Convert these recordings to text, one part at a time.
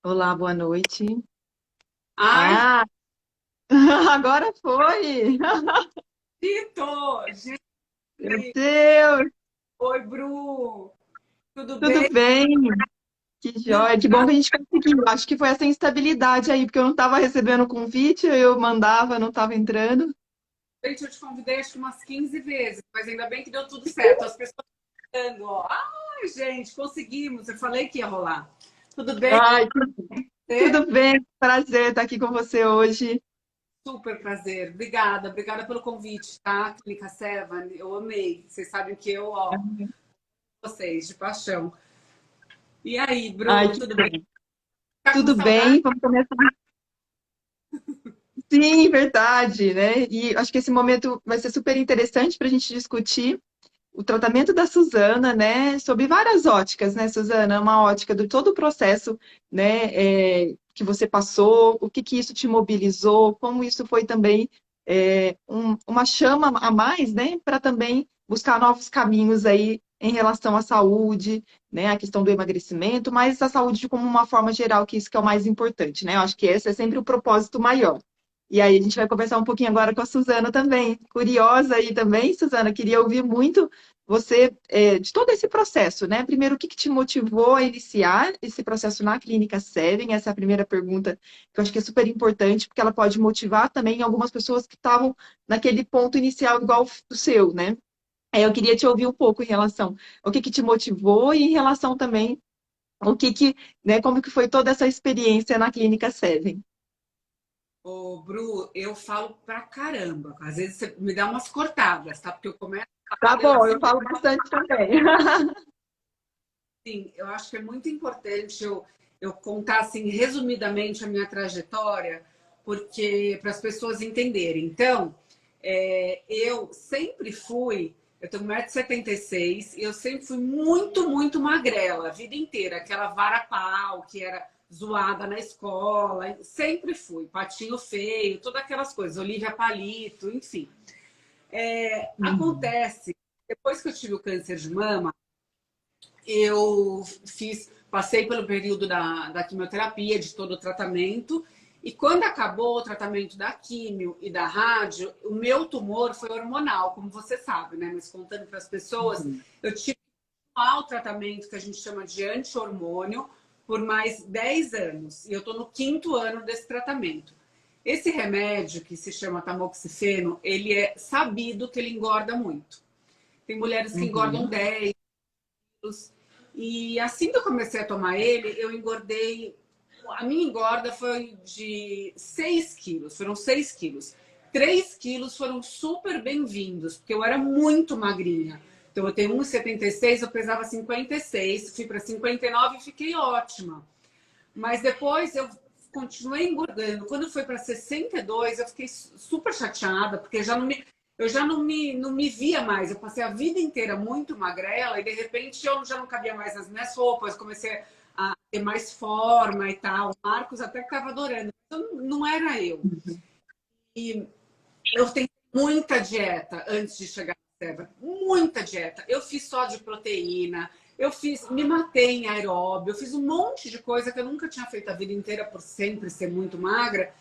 Olá, boa noite. Ai, Ah, agora foi! Tito! Meu Gente! Deus, Oi, Bru! Tudo tudo bem? bem? Que Não, joia, que bom que a gente conseguiu. Acho que foi essa instabilidade aí, porque eu não estava recebendo o convite, eu mandava, não estava entrando. gente, eu te convidei acho que umas 15 vezes, mas ainda bem que deu tudo certo. As pessoas falando, ó. Ai, gente, conseguimos. Eu falei que ia rolar. Tudo bem? Ai, Você? tudo bem, prazer estar aqui com você hoje. Super prazer. Obrigada, obrigada pelo convite, tá? Clínica Seven, eu amei. Vocês sabem que eu, ó, vocês, de paixão. E aí, Ai, Bru, que tudo bem? bom. Tá com Tudo saudade? bem, vamos começar. Sim, verdade, né? E acho que esse momento vai ser super interessante para a gente discutir o tratamento da Suzana, né, sob várias óticas, né, Suzana? Uma ótica de todo o processo, né, que você passou, o que que isso te mobilizou, como isso foi também uma chama a mais, né, para também buscar novos caminhos aí em relação à saúde, né, a questão do emagrecimento, mas a saúde como uma forma geral, que isso que é o mais importante, né? Eu acho que esse é sempre o propósito maior. E aí a gente vai conversar um pouquinho agora com a Suzana também. Curiosa aí também, Suzana, queria ouvir muito você, de todo esse processo, né? Primeiro, o que que te motivou a iniciar esse processo na Clínica Seven? Essa é a primeira pergunta que eu acho que é super importante, porque ela pode motivar também algumas pessoas que estavam naquele ponto inicial igual o seu, né? Aí eu queria te ouvir um pouco em relação ao que te motivou e em relação também o né, como que foi toda essa experiência na Clínica Seven. Ô, Bru, eu falo pra caramba. Às vezes você me dá umas cortadas, tá? Porque eu começo a Tá falar, eu bom, eu desenvolvo. falo bastante também. Sim, eu acho que é muito importante eu contar, assim, resumidamente a minha trajetória, porque para as pessoas entenderem. Então, eu sempre fui, eu tenho 1,76 m e eu sempre fui muito, muito magrela, a vida inteira. Aquela vara-pau que era zoada na escola, sempre fui. Patinho feio, todas aquelas coisas. Olivia Palito, enfim. Uhum. Acontece, depois que eu tive o câncer de mama, eu passei pelo período da quimioterapia, de todo o tratamento, e quando acabou o tratamento da quimio e da rádio, o meu tumor foi hormonal, como você sabe, né? Mas contando para as pessoas, Uhum. eu tive o tratamento que a gente chama de anti-hormônio por mais 10 anos, e eu estou no quinto ano desse tratamento. Esse remédio, que se chama tamoxifeno, ele é sabido que ele engorda muito. Tem mulheres que engordam Uhum. 10 quilos. E assim que eu comecei a tomar ele, eu engordei. A minha engorda foi de 6 quilos, foram 6 quilos. 3 quilos foram super bem-vindos, porque eu era muito magrinha. Então, eu tenho 1,76, eu pesava 56, fui para 59 e fiquei ótima. Mas depois eu continuei engordando. Quando foi para 62, eu fiquei super chateada, porque eu já não me via mais. Eu passei a vida inteira muito magrela e de repente eu já não cabia mais nas minhas roupas, comecei a ter mais forma e tal. O Marcos até que estava adorando. Então, não era eu. E eu tentei muita dieta antes de chegar na Seva. Muita dieta. Eu fiz só de proteína, me matei em aeróbio, eu fiz um monte de coisa que eu nunca tinha feito a vida inteira por sempre ser muito magra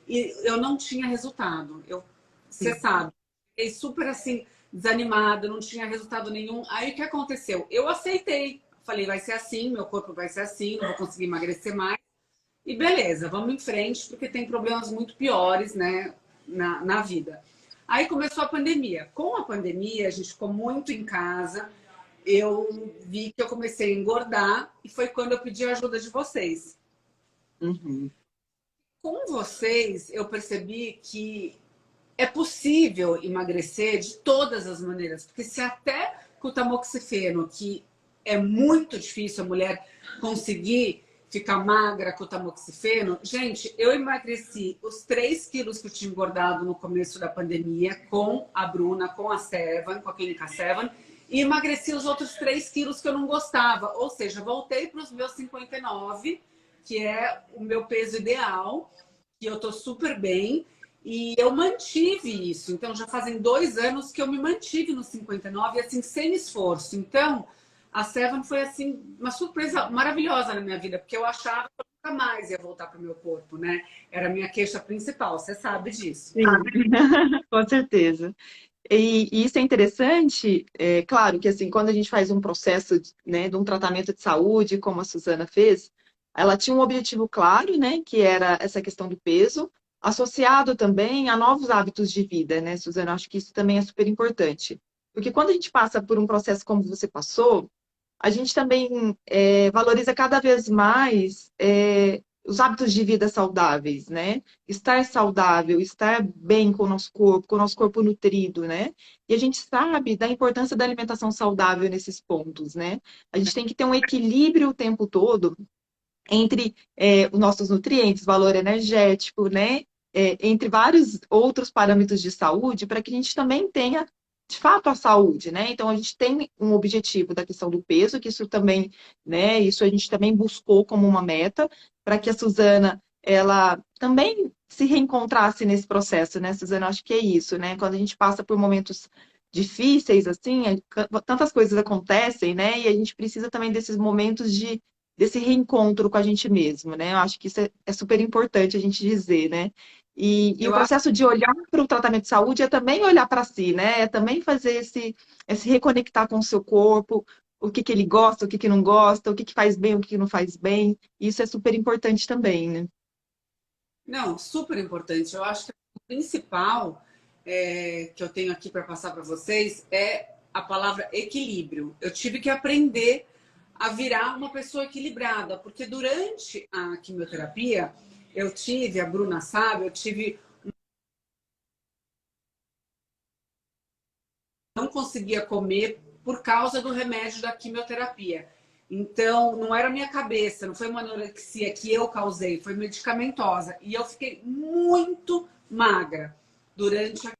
e eu não tinha resultado. Você sabe, fiquei super assim, desanimada, não tinha resultado nenhum. Aí o que aconteceu? Eu aceitei. Falei, vai ser assim, meu corpo vai ser assim, não vou conseguir emagrecer mais. E beleza, vamos em frente, porque tem problemas muito piores, né, na vida. Aí começou a pandemia. Com a pandemia, a gente ficou muito em casa. Eu vi que eu comecei a engordar e foi quando eu pedi a ajuda de vocês. Uhum. Com vocês, eu percebi que é possível emagrecer de todas as maneiras, porque se até com o tamoxifeno, que é muito difícil a mulher conseguir ficar magra com o tamoxifeno, gente, eu emagreci os 3 quilos que eu tinha engordado no começo da pandemia com a Bruna, com a Seven, com a Clínica Seven, e emagreci os outros 3 quilos que eu não gostava, ou seja, voltei para os meus 59, que é o meu peso ideal, que eu tô super bem, e eu mantive isso. Então, já fazem 2 anos que eu me mantive no 59, assim, sem esforço. Então, A Seven foi, assim, uma surpresa maravilhosa na minha vida, porque eu achava que eu nunca mais ia voltar para o meu corpo, né? Era a minha queixa principal, você sabe disso. Sim, com certeza. E isso é interessante, é claro que assim, quando a gente faz um processo, né, de um tratamento de saúde, como a Suzana fez, ela tinha um objetivo claro, né, que era essa questão do peso, associado também a novos hábitos de vida, né, Suzana? Acho que isso também é super importante. Porque quando a gente passa por um processo como você passou, a gente também valoriza cada vez mais os hábitos de vida saudáveis, né? Estar saudável, estar bem com o nosso corpo nutrido, né? E a gente sabe da importância da alimentação saudável nesses pontos, né? A gente tem que ter um equilíbrio o tempo todo entre os nossos nutrientes, valor energético, né? Entre vários outros parâmetros de saúde, para que a gente também tenha, de fato, a saúde, né? Então, a gente tem um objetivo da questão do peso, que isso também, né? Isso a gente também buscou como uma meta, para que a Suzana, ela também se reencontrasse nesse processo, né, Suzana? Acho que é isso, né? Quando a gente passa por momentos difíceis, assim, tantas coisas acontecem, né? E a gente precisa também desses momentos desse reencontro com a gente mesmo, né? Eu acho que isso é super importante a gente dizer, né? E o Eu acho, processo de olhar para o tratamento de saúde é também olhar para si, né? É também fazer esse reconectar com o seu corpo, o que que ele gosta, o que que não gosta, o que que faz bem, o que que não faz bem. Isso é super importante também, né? não, super importante. Eu acho que o principal que eu tenho aqui para passar para vocês é a palavra equilíbrio. Eu tive que aprender a virar uma pessoa equilibrada, porque durante a quimioterapia eu tive, a Bruna sabe, eu tive, não conseguia comer por causa do remédio da quimioterapia. Então, não era minha cabeça, não foi uma anorexia que eu causei, foi medicamentosa. E eu fiquei muito magra durante a.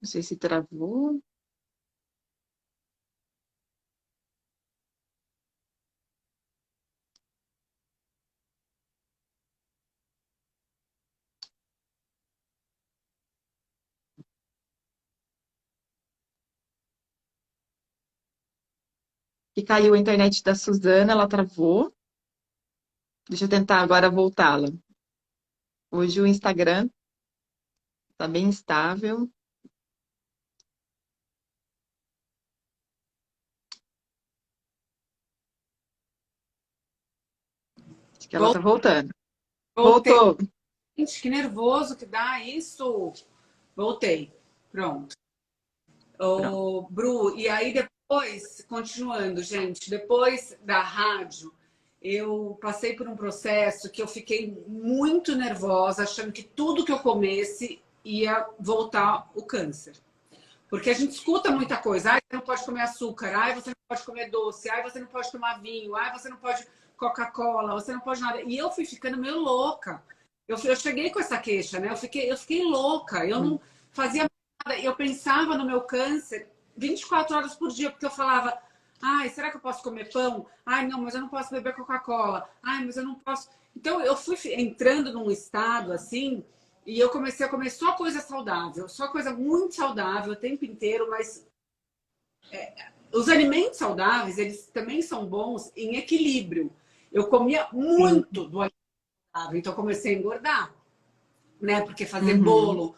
Não sei se travou. Que caiu a internet da Suzana, ela travou. Deixa eu tentar agora voltá-la. Hoje o Instagram está bem estável. Acho que ela está voltando. Voltei. Voltou. Gente, que nervoso que dá isso. Voltei. Pronto. Pronto. O Bru, e aí depois, continuando, gente, depois da rádio, eu passei por um processo que eu fiquei muito nervosa, achando que tudo que eu comesse ia voltar o câncer. Porque a gente escuta muita coisa. Ai, você não pode comer açúcar. Ai, você não pode comer doce. Ai, você não pode tomar vinho. Ai, você não pode Coca-Cola. Você não pode nada. E eu fui ficando meio louca. Eu cheguei com essa queixa, né? Eu fiquei louca. Eu não fazia nada. Eu pensava no meu câncer 24 horas por dia, porque eu falava: ai, será que eu posso comer pão? Ai, não, mas eu não posso beber Coca-Cola. Ai, mas eu não posso. Então, eu fui entrando num estado assim e eu comecei a comer só coisa saudável, só coisa muito saudável o tempo inteiro, mas os alimentos saudáveis, eles também são bons em equilíbrio. Eu comia Sim. muito do alimento saudável, então eu comecei a engordar, né? Porque fazer Uhum. bolo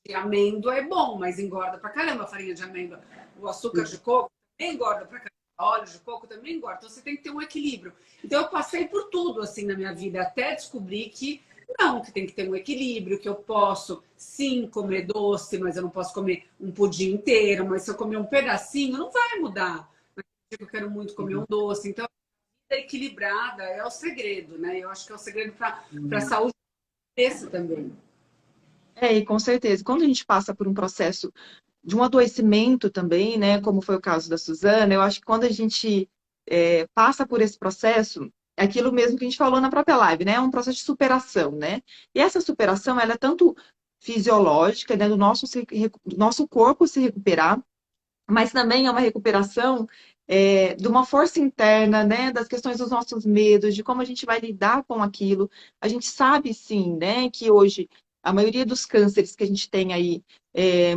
de amêndoa é bom, mas engorda pra caramba a farinha de amêndoa. O açúcar de coco também engorda pra caramba. Óleo de coco também engorda. Então você tem que ter um equilíbrio. Então eu passei por tudo assim na minha vida até descobrir que não, que tem que ter um equilíbrio, que eu posso sim comer doce, mas eu não posso comer um pudim inteiro, mas se eu comer um pedacinho, não vai mudar. Mas eu quero muito comer um doce. Então, a vida equilibrada é o segredo, né? Eu acho que é o segredo para a saúde desse também. E com certeza, quando a gente passa por um processo de um adoecimento também, né, como foi o caso da Suzana, eu acho que quando a gente passa por esse processo, é aquilo mesmo que a gente falou na própria live, né, é um processo de superação, né? E essa superação, ela é tanto fisiológica, né, do nosso corpo se recuperar, mas também é uma recuperação de uma força interna, né, das questões dos nossos medos, de como a gente vai lidar com aquilo. A gente sabe, sim, né, que hoje a maioria dos cânceres que a gente tem aí,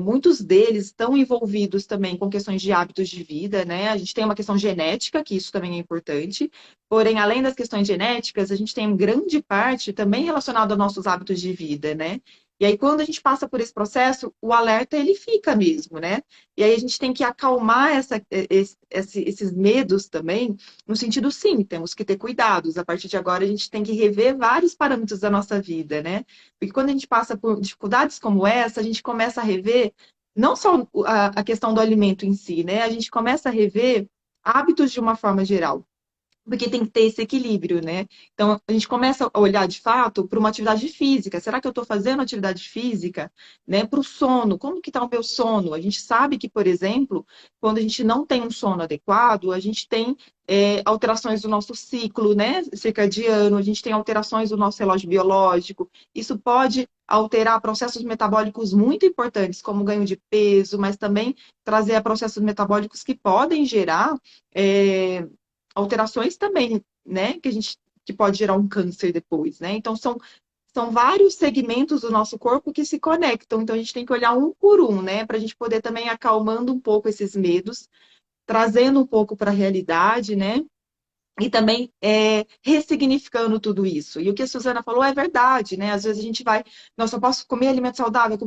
muitos deles estão envolvidos também com questões de hábitos de vida, né? A gente tem uma questão genética, que isso também é importante, porém, além das questões genéticas, a gente tem grande parte também relacionada aos nossos hábitos de vida, né? E aí, quando a gente passa por esse processo, o alerta ele fica mesmo, né? E aí a gente tem que acalmar esses medos também, no sentido, sim, temos que ter cuidados. A partir de agora, a gente tem que rever vários parâmetros da nossa vida, né? Porque quando a gente passa por dificuldades como essa, a gente começa a rever não só a questão do alimento em si, né? A gente começa a rever hábitos de uma forma geral, porque tem que ter esse equilíbrio, né? Então, a gente começa a olhar de fato para uma atividade física. Será que eu estou fazendo atividade física, né? Para o sono, como que está o meu sono? A gente sabe que, por exemplo, quando a gente não tem um sono adequado, a gente tem alterações do nosso ciclo, né? Circadiano, a gente tem alterações do nosso relógio biológico. Isso pode alterar processos metabólicos muito importantes, como ganho de peso, mas também trazer processos metabólicos que podem gerar é, alterações também, né, que pode gerar um câncer depois, né? Então são vários segmentos do nosso corpo que se conectam. Então a gente tem que olhar um por um, né, para a gente poder também acalmando um pouco esses medos, trazendo um pouco para a realidade, né? E também ressignificando tudo isso. E o que a Suzana falou é verdade, né? Às vezes a gente vai, nossa, eu posso comer alimento saudável,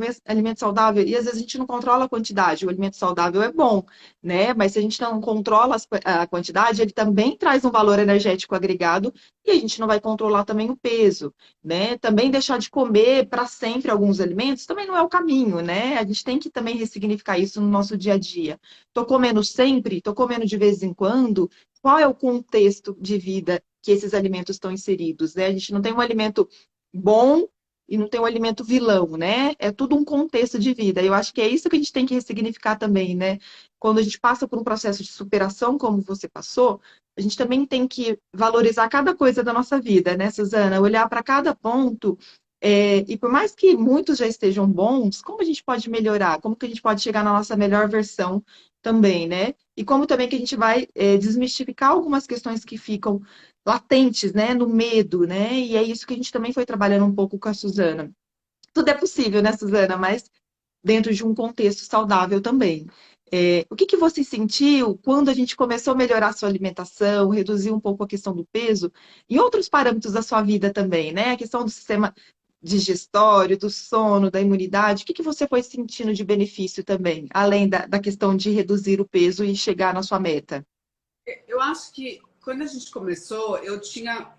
e às vezes a gente não controla a quantidade. O alimento saudável é bom, né? Mas se a gente não controla a quantidade, ele também traz um valor energético agregado e a gente não vai controlar também o peso, né? Também deixar de comer para sempre alguns alimentos também não é o caminho, né? A gente tem que também ressignificar isso no nosso dia a dia. Tô comendo sempre, tô comendo de vez em quando, qual é o contexto de vida que esses alimentos estão inseridos, né? A gente não tem um alimento bom e não tem um alimento vilão, né? É tudo um contexto de vida. Eu acho que é isso que a gente tem que ressignificar também, né? Quando a gente passa por um processo de superação, como você passou, a gente também tem que valorizar cada coisa da nossa vida, né, Suzana? Olhar para cada ponto. E por mais que muitos já estejam bons, como a gente pode melhorar? Como que a gente pode chegar na nossa melhor versão também, né? E como também que a gente vai desmistificar algumas questões que ficam latentes, né, no medo, né? E é isso que a gente também foi trabalhando um pouco com a Suzana. Tudo é possível, né, Suzana? Mas dentro de um contexto saudável também. O que que você sentiu quando a gente começou a melhorar a sua alimentação, reduzir um pouco a questão do peso e outros parâmetros da sua vida também, né? A questão do sistema digestório, do sono, da imunidade. O que que você foi sentindo de benefício também, além da questão de reduzir o peso e chegar na sua meta? Eu acho que quando a gente começou, eu tinha,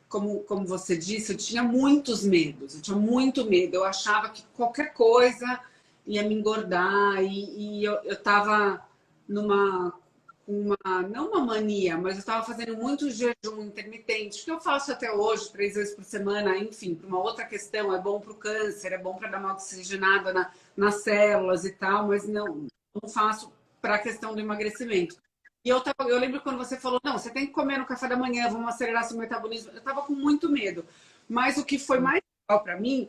como você disse, eu tinha muitos medos, eu tinha muito medo. Eu achava que qualquer coisa ia me engordar e eu estava numa, não uma mania, mas eu estava fazendo muito jejum intermitente, que eu faço até hoje, 3 vezes por semana, enfim, para uma outra questão, é bom para o câncer, é bom para dar uma oxigenada nas células e tal, mas não faço para a questão do emagrecimento. E eu lembro quando você falou, não, você tem que comer no café da manhã, vamos acelerar seu metabolismo. Eu estava com muito medo. Mas o que foi mais legal para mim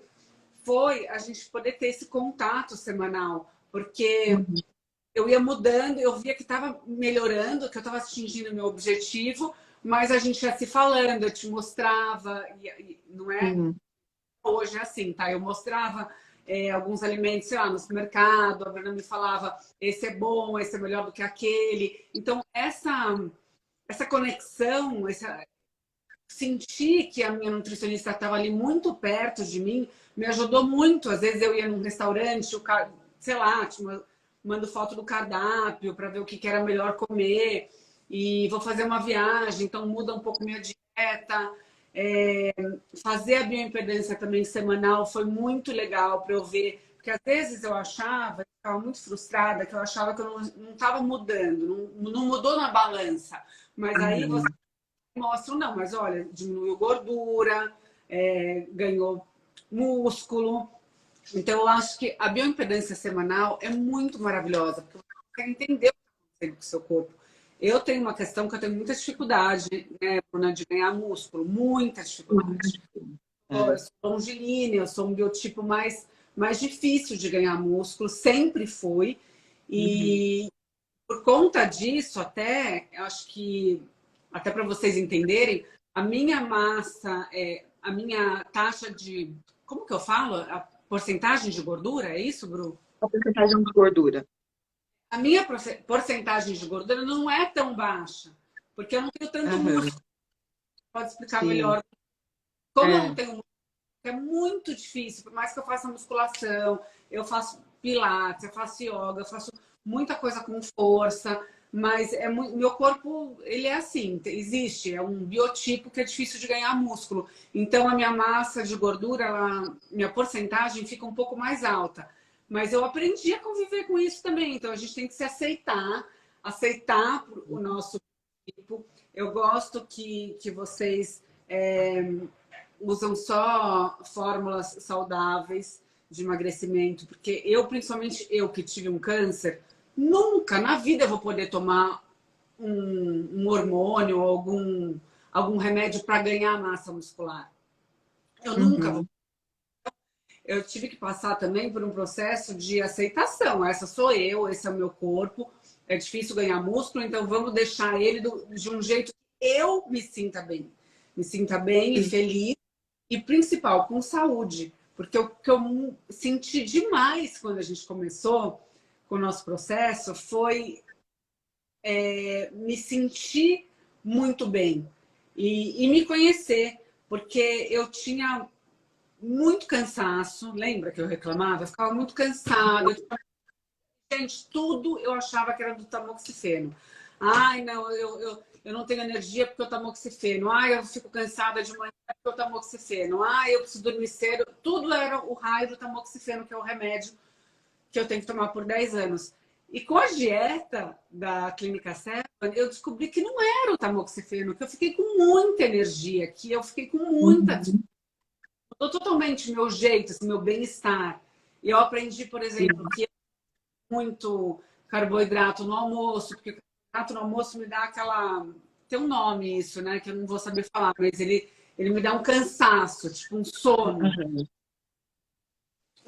foi a gente poder ter esse contato semanal, porque Uhum, eu ia mudando, eu via que estava melhorando, que eu estava atingindo o meu objetivo, mas a gente ia se falando, eu te mostrava, não é? sim. Hoje é assim, tá? Eu mostrava alguns alimentos, sei lá, no supermercado, a Bruna me falava, esse é bom, esse é melhor do que aquele. Então, essa conexão, sentir que a minha nutricionista estava ali muito perto de mim, me ajudou muito. Às vezes eu ia num restaurante, sei lá, mando foto do cardápio para ver o que era melhor comer, e vou fazer uma viagem, então muda um pouco minha dieta. É, fazer a bioimpedância também semanal foi muito legal para eu ver, porque às vezes eu achava, eu ficava muito frustrada, que eu achava que eu não estava mudando, não mudou na balança. Mas aí você Uhum. mostra, não, mas olha, diminuiu gordura, ganhou músculo. Então, eu acho que a bioimpedância semanal é muito maravilhosa, porque você consegue entender o que está acontecendo com o seu corpo. Eu tenho uma questão que eu tenho muita dificuldade, né, Bruna, de ganhar músculo, muita dificuldade. Eu É. sou longilínea, eu sou um biotipo mais difícil de ganhar músculo, sempre fui. Uhum. E por conta disso, até, eu acho que, até para vocês entenderem, a minha massa, a minha taxa de, como que eu falo? A porcentagem de gordura, é isso, Bru? A porcentagem de gordura. A minha porcentagem de gordura não é tão baixa, porque eu não tenho tanto Aham, músculo. Pode explicar sim. melhor. Como eu não É. tenho músculo, é muito difícil, por mais que eu faça musculação, eu faço pilates, eu faço yoga, eu faço muita coisa com força, mas meu corpo, ele é assim, existe, é um biotipo que é difícil de ganhar músculo. Então a minha massa de gordura, minha porcentagem fica um pouco mais alta. Mas eu aprendi a conviver com isso também, então a gente tem que se aceitar, aceitar o nosso tipo. Eu gosto que vocês usam só fórmulas saudáveis de emagrecimento, porque eu, principalmente eu que tive um câncer, nunca na vida eu vou poder tomar um hormônio ou algum remédio para ganhar massa muscular. Eu nunca vou. Uhum. Eu tive que passar também por um processo de aceitação. Essa sou eu, esse é o meu corpo. É difícil ganhar músculo, então vamos deixar ele de um jeito que eu me sinta bem. Me sinta bem e Sim. feliz. E principal, com saúde. Porque o que eu senti demais quando a gente começou com o nosso processo foi me sentir muito bem e me conhecer. Porque eu tinha muito cansaço. Lembra que eu reclamava? Eu ficava muito cansada. Gente, tudo eu achava que era do tamoxifeno. Ai, não, eu não tenho energia porque eu tamoxifeno. Ai, eu fico cansada de manhã porque eu tamoxifeno. Ai, eu preciso dormir cedo. Tudo era o raio do tamoxifeno, que é o remédio que eu tenho que tomar por 10 anos. E com a dieta da Clínica Seven, eu descobri que não era o tamoxifeno, que eu fiquei com muita energia, que eu fiquei com muita... Uhum. Mudou totalmente o meu jeito, assim, meu bem-estar. E eu aprendi, por exemplo, Sim. que muito carboidrato no almoço, porque o carboidrato no almoço me dá aquela. Tem um nome isso, né? Que eu não vou saber falar, mas ele me dá um cansaço, tipo um sono. Aham.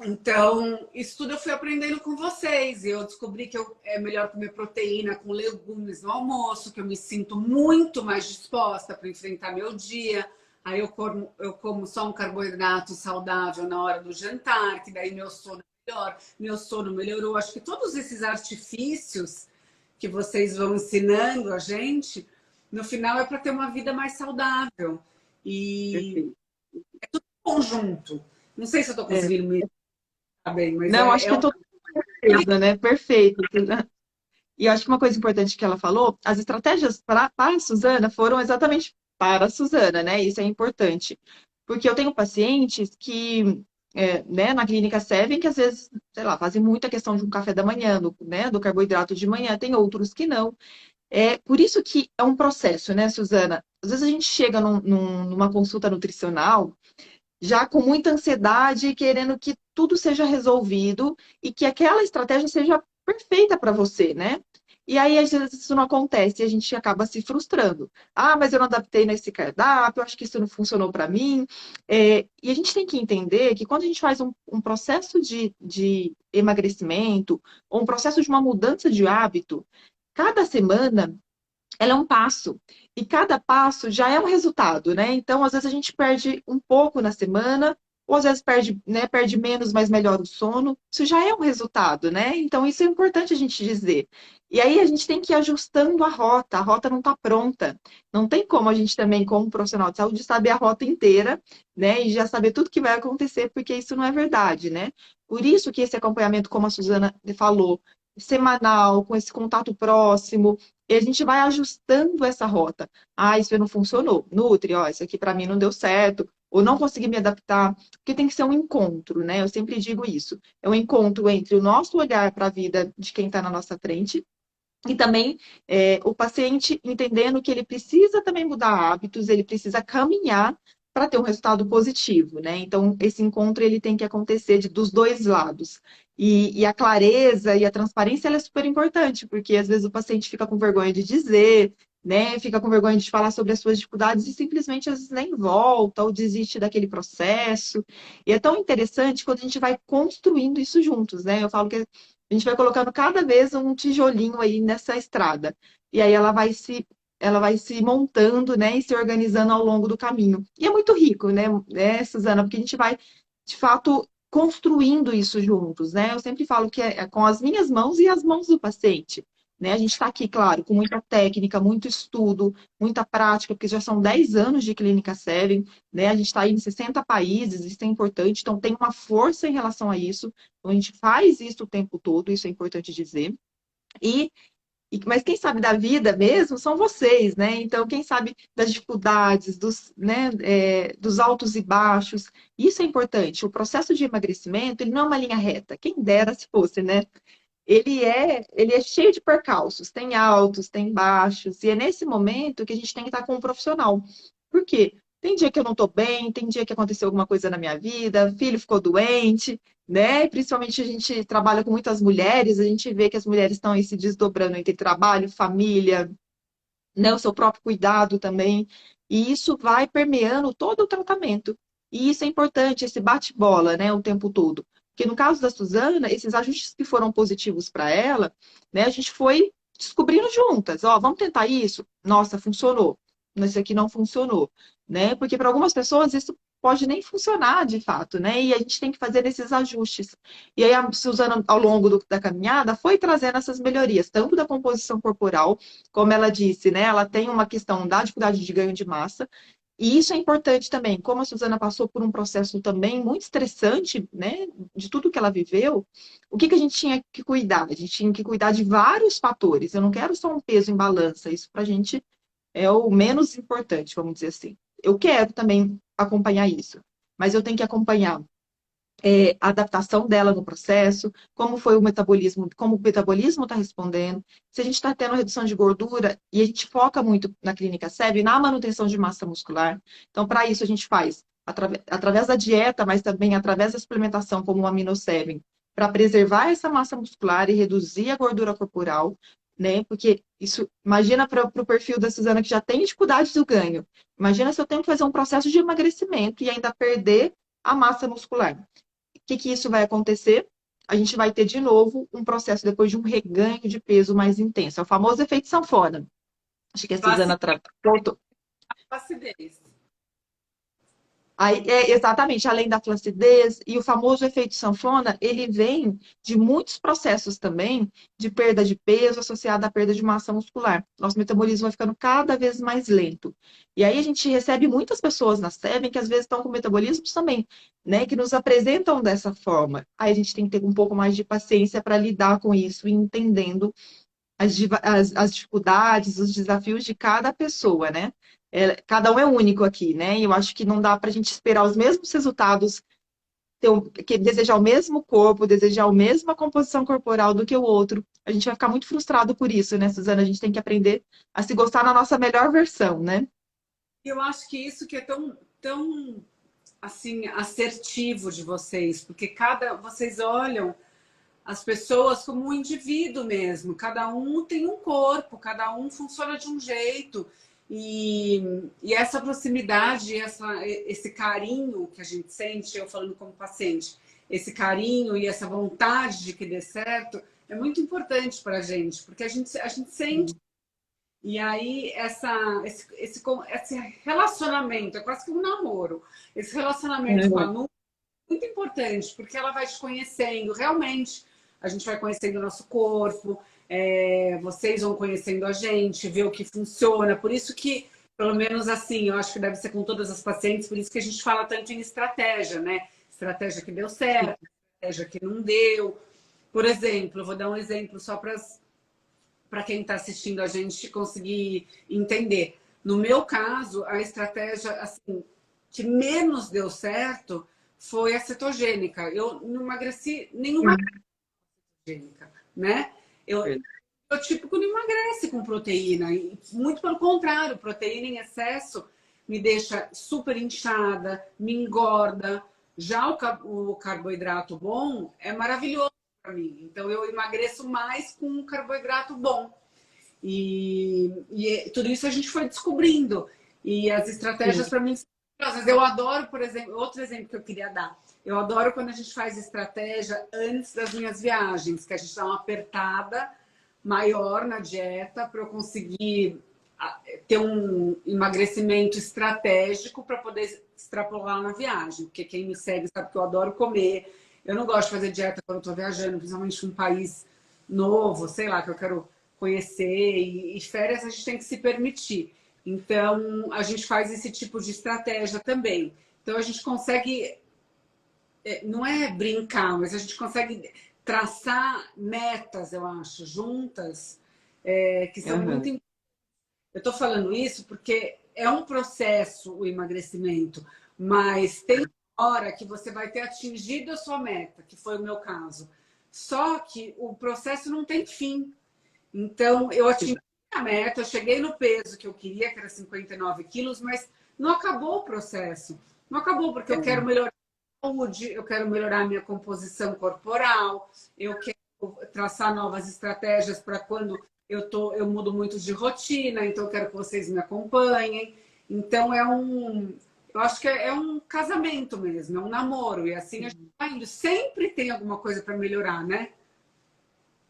Então, isso tudo eu fui aprendendo com vocês. E eu descobri que é melhor comer proteína com legumes no almoço, que eu me sinto muito mais disposta para enfrentar meu dia. Aí eu como só um carboidrato saudável na hora do jantar, que daí meu sono é melhor, meu sono melhorou. Acho que todos esses artifícios que vocês vão ensinando a gente, no final é para ter uma vida mais saudável. E Perfeito. conjunto. Não sei se eu estou É. conseguindo me explicar bem, mas Não, acho é que um. eu tô certeza, né? Perfeito. E eu acho que uma coisa importante que ela falou, as estratégias para a Suzana foram exatamente para a Suzana, né? Isso é importante. Porque eu tenho pacientes que, né, na clínica Seven, que às vezes, sei lá, fazem muita questão de um café da manhã, né, do carboidrato de manhã, tem outros que não. É por isso que é um processo, né, Suzana? Às vezes a gente chega numa consulta nutricional já com muita ansiedade, querendo que tudo seja resolvido e que aquela estratégia seja perfeita para você, né? E aí, às vezes, isso não acontece e a gente acaba se frustrando. Ah, mas eu não adaptei nesse cardápio, acho que isso não funcionou para mim. E a gente tem que entender que quando a gente faz um processo de emagrecimento ou um processo de uma mudança de hábito, cada semana ela é um passo. E cada passo já é um resultado, né? Então, às vezes, a gente perde um pouco na semana, ou às vezes perde, né, perde menos, mas melhora o sono. Isso já é um resultado, né? Então, isso é importante a gente dizer. E aí, a gente tem que ir ajustando a rota não está pronta. Não tem como a gente também, como profissional de saúde, saber a rota inteira, né? E já saber tudo que vai acontecer, porque isso não é verdade, né? Por isso que esse acompanhamento, como a Suzana falou, semanal, com esse contato próximo, e a gente vai ajustando essa rota. Ah, isso não funcionou. Nutri, ó, isso aqui para mim não deu certo, ou não consegui me adaptar, porque tem que ser um encontro, né? Eu sempre digo isso. É um encontro entre o nosso olhar para a vida de quem está na nossa frente e também o paciente entendendo que ele precisa também mudar hábitos, ele precisa caminhar para ter um resultado positivo, né? Então, esse encontro ele tem que acontecer dos dois lados. E a clareza e a transparência ela é super importante, porque às vezes o paciente fica com vergonha de dizer, né? Fica com vergonha de falar sobre as suas dificuldades e simplesmente às vezes nem volta ou desiste daquele processo. E é tão interessante quando a gente vai construindo isso juntos, né? Eu falo que A gente vai colocando cada vez um tijolinho aí nessa estrada. E aí ela vai se montando, né, e se organizando ao longo do caminho. E é muito rico, né, Suzana, porque a gente vai, de fato, construindo isso juntos, né? Eu sempre falo que é com as minhas mãos e as mãos do paciente. Né? A gente está aqui, claro, com muita técnica, muito estudo, muita prática, porque já são 10 anos de clínica Seven, né? A gente está aí em 60 países, isso é importante, então tem uma força em relação a isso. Então, a gente faz isso o tempo todo, isso é importante dizer. E, mas quem sabe da vida mesmo são vocês, né? Então, quem sabe das dificuldades, dos altos e baixos, isso é importante. O processo de emagrecimento, ele não é uma linha reta, quem dera se fosse, né? Ele é cheio de percalços, tem altos, tem baixos, e é nesse momento que a gente tem que estar com um profissional. Por quê? Tem dia que eu não estou bem, tem dia que aconteceu alguma coisa na minha vida, filho ficou doente, né? Principalmente a gente trabalha com muitas mulheres, a gente vê que as mulheres estão aí se desdobrando entre trabalho, família, né? O seu próprio cuidado também. E isso vai permeando todo o tratamento. E isso é importante, esse bate-bola, né, o tempo todo. Porque no caso da Suzana, esses ajustes que foram positivos para ela, né, a gente foi descobrindo juntas. Ó, vamos tentar isso? Nossa, funcionou. Esse aqui não funcionou, né? Porque para algumas pessoas isso pode nem funcionar de fato, né? E a gente tem que fazer esses ajustes. E aí a Suzana, ao longo da caminhada, foi trazendo essas melhorias, tanto da composição corporal, como ela disse, né? Ela tem uma questão da dificuldade de ganho de massa. E isso é importante também, como a Suzana passou por um processo também muito estressante, né, de tudo que ela viveu, o que que a gente tinha que cuidar? A gente tinha que cuidar de vários fatores. Eu não quero só um peso em balança, isso para a gente é o menos importante, vamos dizer assim. Eu quero também acompanhar isso, mas eu tenho que acompanhar a adaptação dela no processo, como foi o metabolismo, como o metabolismo está respondendo, se a gente está tendo redução de gordura, e a gente foca muito na clínica SEB, na manutenção de massa muscular. Então, para isso, a gente faz através da dieta, mas também através da suplementação, como o AminoSeven, para preservar essa massa muscular e reduzir a gordura corporal, né? Porque isso, imagina para o perfil da Suzana que já tem dificuldade do ganho. Imagina se eu tenho que fazer um processo de emagrecimento e ainda perder a massa muscular. Que isso vai acontecer? A gente vai ter de novo um processo depois de um reganho de peso mais intenso. É o famoso efeito sanfona. Acho que a Suzana voltou. Flacidez. Aí, exatamente, além da flacidez e o famoso efeito sanfona, ele vem de muitos processos também de perda de peso associada à perda de massa muscular. Nosso metabolismo vai ficando cada vez mais lento. E aí a gente recebe muitas pessoas na SEB que às vezes estão com metabolismos também, né, que nos apresentam dessa forma. Aí a gente tem que ter um pouco mais de paciência para lidar com isso e entendendo as dificuldades, os desafios de cada pessoa, né? Cada um é único aqui, né? E eu acho que não dá para a gente esperar os mesmos resultados, desejar o mesmo corpo, desejar a mesma composição corporal do que o outro. A gente vai ficar muito frustrado por isso, né, Suzana? A gente tem que aprender a se gostar na nossa melhor versão, né? Eu acho que isso que é tão assim assertivo de vocês, porque vocês olham as pessoas como um indivíduo mesmo. Cada um tem um corpo, cada um funciona de um jeito. E essa proximidade, esse carinho que a gente sente, eu falando como paciente, esse carinho e essa vontade de que dê certo, é muito importante para a gente, porque a gente sente. E aí, esse relacionamento, é quase que um namoro, esse relacionamento com a Uhum. Lu é muito importante, porque ela vai te conhecendo, realmente, a gente vai conhecendo o nosso corpo, vocês vão conhecendo a gente, ver o que funciona, por isso que, pelo menos assim, eu acho que deve ser com todas as pacientes, por isso que a gente fala tanto em estratégia, né? Estratégia que deu certo, estratégia que não deu. Por exemplo, eu vou dar um exemplo só para quem está assistindo a gente conseguir entender. No meu caso, a estratégia assim, que menos deu certo foi a cetogênica. Eu não emagreci nenhuma cetogênica, né? O típico não emagrece com proteína. Muito pelo contrário, proteína em excesso me deixa super inchada, me engorda. Já o carboidrato bom é maravilhoso para mim. Então eu emagreço mais com um carboidrato bom. E tudo isso a gente foi descobrindo. E as estratégias para mim são maravilhosas. Eu adoro, por exemplo, outro exemplo que eu queria dar. Eu adoro quando a gente faz estratégia antes das minhas viagens, que a gente dá uma apertada maior na dieta para eu conseguir ter um emagrecimento estratégico para poder extrapolar na viagem. Porque quem me segue sabe que eu adoro comer. Eu não gosto de fazer dieta quando eu estou viajando, principalmente num país novo, sei lá, que eu quero conhecer. E férias a gente tem que se permitir. Então, a gente faz esse tipo de estratégia também. Então, a gente consegue, não é brincar, mas a gente consegue traçar metas, eu acho, juntas, que são muito Aham. importantes. Eu estou falando isso porque é um processo o emagrecimento, mas tem hora que você vai ter atingido a sua meta, que foi o meu caso. Só que o processo não tem fim. Então, eu atingi a meta, eu cheguei no peso que eu queria, que era 59 quilos, mas não acabou o processo. Não acabou, porque eu quero melhorar a saúde, eu quero melhorar a minha composição corporal, eu quero traçar novas estratégias para quando eu mudo muito de rotina, então eu quero que vocês me acompanhem. Então, eu acho que é um casamento mesmo, é um namoro, e assim a gente vai indo. Sempre tem alguma coisa para melhorar, né?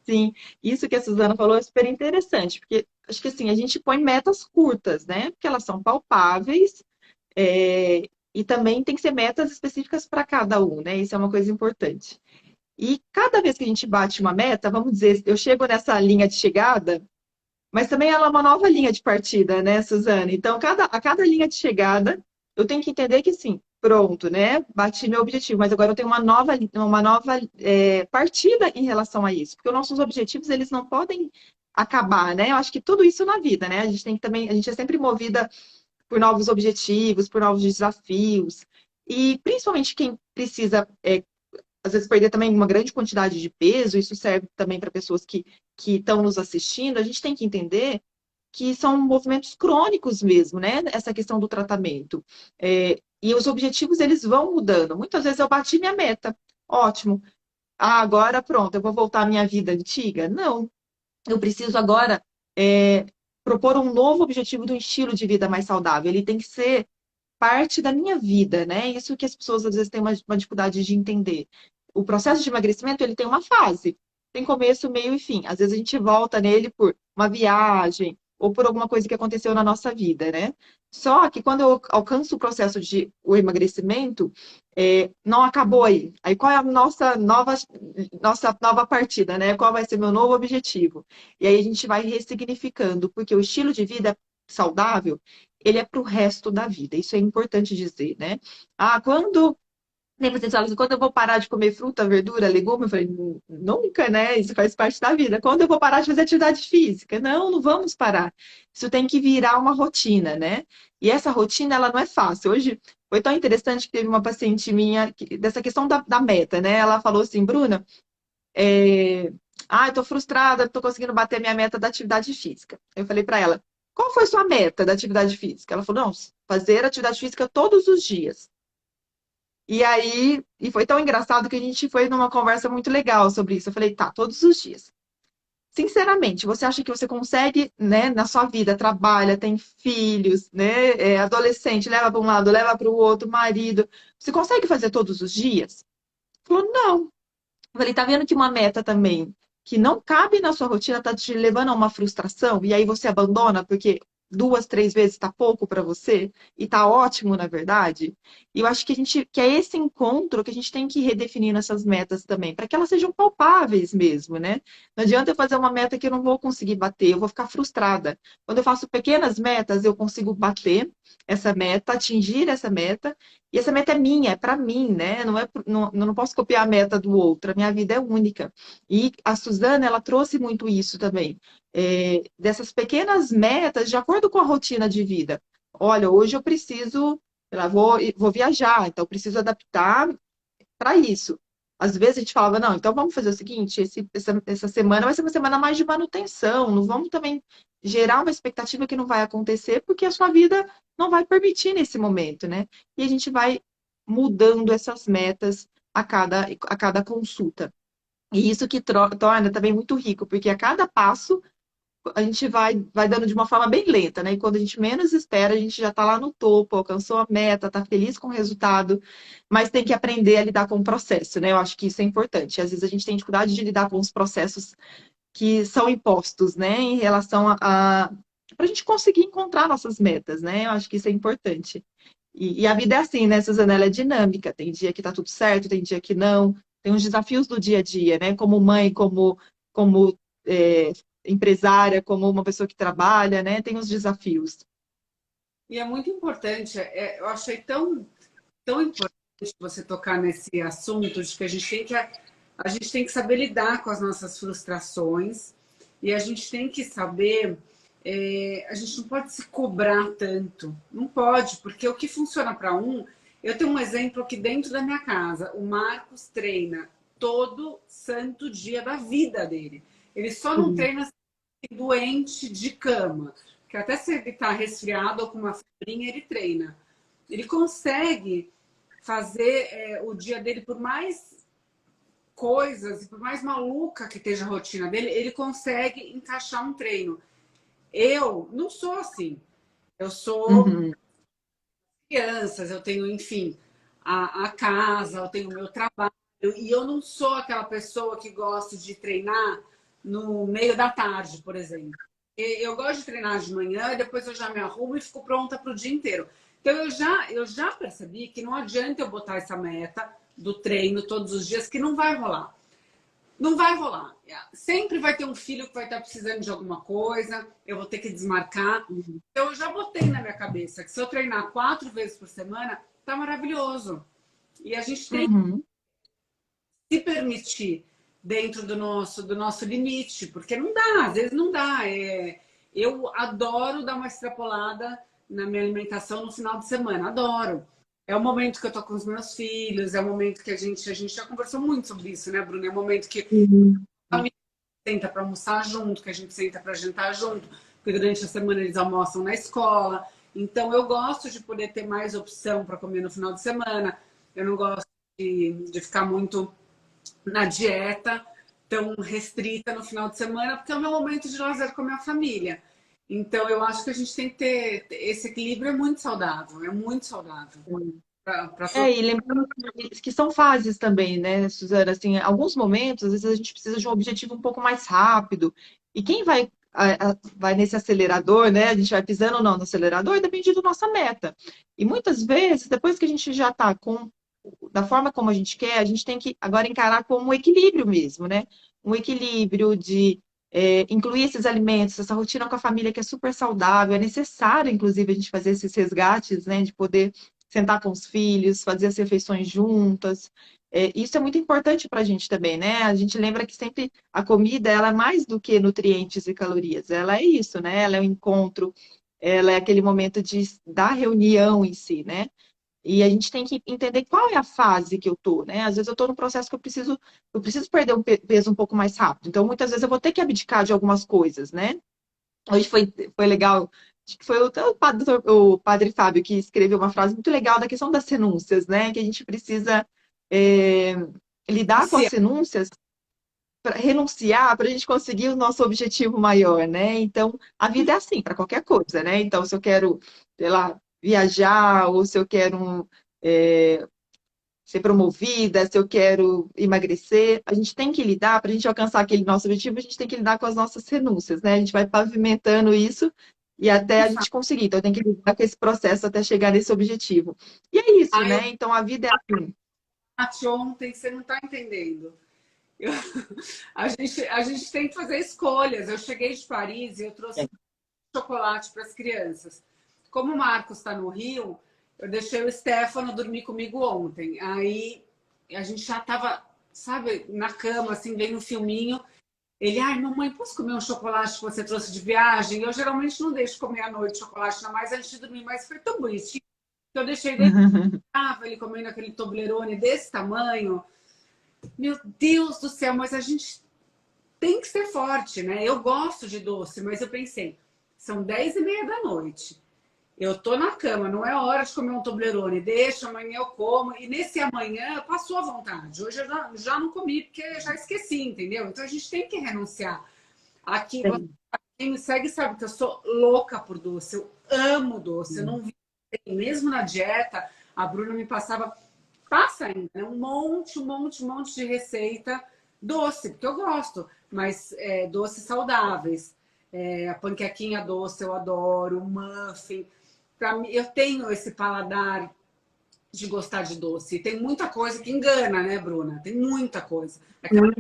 Sim, isso que a Suzana falou é super interessante, porque acho que assim, a gente põe metas curtas, né? Porque elas são palpáveis, e também tem que ser metas específicas para cada um, né? Isso é uma coisa importante. E cada vez que a gente bate uma meta, vamos dizer, eu chego nessa linha de chegada, mas também ela é uma nova linha de partida, né, Suzana? Então, a cada linha de chegada, eu tenho que entender que, sim, pronto, né? Bati meu objetivo, mas agora eu tenho uma nova partida em relação a isso, porque os nossos objetivos, eles não podem acabar, né? Eu acho que tudo isso na vida, né? A gente tem que também, a gente é sempre movida por novos objetivos, por novos desafios, e principalmente quem precisa às vezes perder também uma grande quantidade de peso, isso serve também para pessoas que estão nos assistindo, a gente tem que entender que são movimentos crônicos mesmo, né? Essa questão do tratamento. E os objetivos, eles vão mudando. Muitas vezes eu bati minha meta. Ótimo. Ah, agora pronto, eu vou voltar à minha vida antiga? Não. Eu preciso agora propor um novo objetivo do estilo de vida mais saudável. Ele tem que ser parte da minha vida, né? Isso que as pessoas às vezes têm uma dificuldade de entender. O processo de emagrecimento, ele tem uma fase. Tem começo, meio e fim. Às vezes a gente volta nele por uma viagem ou por alguma coisa que aconteceu na nossa vida, né? Só que quando eu alcanço o processo de o emagrecimento, não acabou aí. Aí qual é a nossa nova partida, né? Qual vai ser meu novo objetivo? E aí a gente vai ressignificando, porque o estilo de vida saudável, ele é para o resto da vida. Isso é importante dizer, né? Ah, quando. Nem vocês falam assim, quando eu vou parar de comer fruta, verdura, legume? Eu falei, nunca, né? Isso faz parte da vida. Quando eu vou parar de fazer atividade física? Não, não vamos parar. Isso tem que virar uma rotina, né? E essa rotina, ela não é fácil. Hoje foi tão interessante que teve uma paciente minha, dessa questão da meta, né? Ela falou assim, Bruna, eu tô frustrada, não tô conseguindo bater minha meta da atividade física. Eu falei para ela, qual foi sua meta da atividade física? Ela falou, não, fazer atividade física todos os dias. E aí, e foi tão engraçado que a gente foi numa conversa muito legal sobre isso. Eu falei, tá, todos os dias. Sinceramente, você acha que você consegue, né, na sua vida, trabalha, tem filhos, né, adolescente, leva para um lado, leva para o outro, marido, você consegue fazer todos os dias? Falou, não. Eu falei, tá vendo que uma meta também que não cabe na sua rotina tá te levando a uma frustração e aí você abandona porque duas, três vezes tá pouco para você e tá ótimo, na verdade? E eu acho que é esse encontro que a gente tem que ir redefinindo essas metas também, para que elas sejam palpáveis mesmo, né? Não adianta eu fazer uma meta que eu não vou conseguir bater, eu vou ficar frustrada. Quando eu faço pequenas metas, eu consigo bater essa meta, atingir essa meta e essa meta é minha, é para mim, né? Não posso copiar a meta do outro, a minha vida é única. E a Suzana, ela trouxe muito isso também, dessas pequenas metas de acordo com a rotina de vida. Olha, hoje eu preciso, sei lá, vou viajar, então eu preciso adaptar para isso. Às vezes a gente falava, não, então vamos fazer o seguinte, essa semana vai ser uma semana mais de manutenção, não vamos também gerar uma expectativa que não vai acontecer, porque a sua vida não vai permitir nesse momento, né? E a gente vai mudando essas metas a cada consulta. E isso que torna também muito rico, porque a cada passo a gente vai dando de uma forma bem lenta, né? E quando a gente menos espera, a gente já está lá no topo, alcançou a meta, está feliz com o resultado, mas tem que aprender a lidar com o processo, né? Eu acho que isso é importante. Às vezes a gente tem dificuldade de lidar com os processos que são impostos, né? Em relação para a gente conseguir encontrar nossas metas, né? Eu acho que isso é importante. E a vida é assim, né, Suzana? Ela é dinâmica. Tem dia que tá tudo certo, tem dia que não. Tem os desafios do dia a dia, né? Como mãe, como empresária, como uma pessoa que trabalha, né? Tem os desafios. E é muito importante, eu achei tão importante você tocar nesse assunto de que a gente tem que saber lidar com as nossas frustrações e a gente tem que saber, a gente não pode se cobrar tanto, não pode, porque o que funciona para um, eu tenho um exemplo aqui dentro da minha casa, o Marcos treina todo santo dia da vida dele. Ele só não Sim. treina doente de cama, que até se ele está resfriado ou com uma febrinha, ele treina. Ele consegue fazer o dia dele, por mais coisas e por mais maluca que esteja a rotina dele, ele consegue encaixar um treino. Eu não sou assim. Eu sou Uhum. crianças, eu tenho, enfim, a casa, eu tenho o meu trabalho, e eu não sou aquela pessoa que gosta de treinar no meio da tarde, por exemplo. Eu gosto de treinar de manhã, e depois eu já me arrumo e fico pronta para o dia inteiro. Então eu já percebi que não adianta eu botar essa meta do treino todos os dias, que não vai rolar. Não vai rolar. Sempre vai ter um filho que vai estar precisando de alguma coisa, eu vou ter que desmarcar. Então, eu já botei na minha cabeça que se eu treinar 4 vezes por semana, tá maravilhoso. E a gente tem Uhum. que se permitir dentro do nosso limite, porque não dá, às vezes não dá. Eu adoro dar uma extrapolada na minha alimentação no final de semana, adoro. É o momento que eu tô com os meus filhos, é o momento que a gente já conversou muito sobre isso, né, Bruna? É o momento que Uhum. a família senta para almoçar junto, que a gente senta para jantar junto, porque durante a semana eles almoçam na escola. Então eu gosto de poder ter mais opção para comer no final de semana. Eu não gosto de ficar muito na dieta tão restrita no final de semana, porque é o meu momento de lazer com a minha família. Então eu acho que a gente tem que ter esse equilíbrio, é muito saudável para todo. E lembrando que são fases também, né, Suzana? Assim, em alguns momentos, às vezes a gente precisa de um objetivo um pouco mais rápido. E quem vai nesse acelerador, né? A gente vai pisando ou não no acelerador, depende da nossa meta. E muitas vezes, depois que a gente já está da forma como a gente quer, a gente tem que agora encarar como um equilíbrio mesmo, né? Um equilíbrio de incluir esses alimentos, essa rotina com a família que é super saudável. É necessário, inclusive, a gente fazer esses resgates, né? De poder sentar com os filhos, fazer as refeições juntas. Isso é muito importante para a gente também, né? A gente lembra que sempre a comida ela é mais do que nutrientes e calorias. Ela é isso, né? Ela é o encontro, ela é aquele momento da reunião em si, né? E a gente tem que entender qual é a fase que eu tô, né? Às vezes eu tô num processo que eu preciso perder um peso um pouco mais rápido. Então, muitas vezes eu vou ter que abdicar de algumas coisas, né? Hoje foi legal. Acho que foi o padre Fábio que escreveu uma frase muito legal da questão das renúncias, né? Que a gente precisa é, lidar com as renúncias, renunciar para a gente conseguir o nosso objetivo maior, né? Então, a vida é assim para qualquer coisa, né? Então, se eu quero, sei lá, viajar, ou se eu quero é, ser promovida, se eu quero emagrecer, a gente tem que lidar, para a gente alcançar aquele nosso objetivo, a gente tem que lidar com as nossas renúncias, né? A gente vai pavimentando isso e até a gente conseguir. Então, tem que lidar com esse processo até chegar nesse objetivo. E é isso, Ah, eu né? Então, a vida é assim. bati ontem, você não está entendendo. Eu- a gente tem que fazer escolhas. Eu cheguei de Paris e eu trouxe chocolate para as crianças. Como o Marcos está no Rio, eu deixei o Stefano dormir comigo ontem. Aí a gente já estava, sabe, na cama, assim, vendo um filminho. Ele, ai, mamãe, posso comer um chocolate que você trouxe de viagem? Eu geralmente não deixo comer à noite chocolate, ainda mais antes de dormir, mas foi tão bonitinho que eu deixei dele, ele comendo aquele Toblerone desse tamanho. Meu Deus do céu, mas a gente tem que ser forte, né? Eu gosto de doce, mas eu pensei, são 10h30 da noite. Eu tô na cama, não é hora de comer um Toblerone. Deixa, amanhã eu como. E nesse amanhã passou a vontade. Hoje eu já não comi, porque eu já esqueci, entendeu? Então a gente tem que renunciar. Aqui, você Sim. quem me segue sabe que eu sou louca por doce, eu amo doce, eu não vi, mesmo na dieta, a Bruna me passava, passa ainda, né? Um monte de receita doce, porque eu gosto, mas doces saudáveis. A panquequinha doce eu adoro, o muffin. Pra mim, eu tenho esse paladar de gostar de doce. E tem muita coisa que engana, né, Bruna? Tem muita coisa. Sim.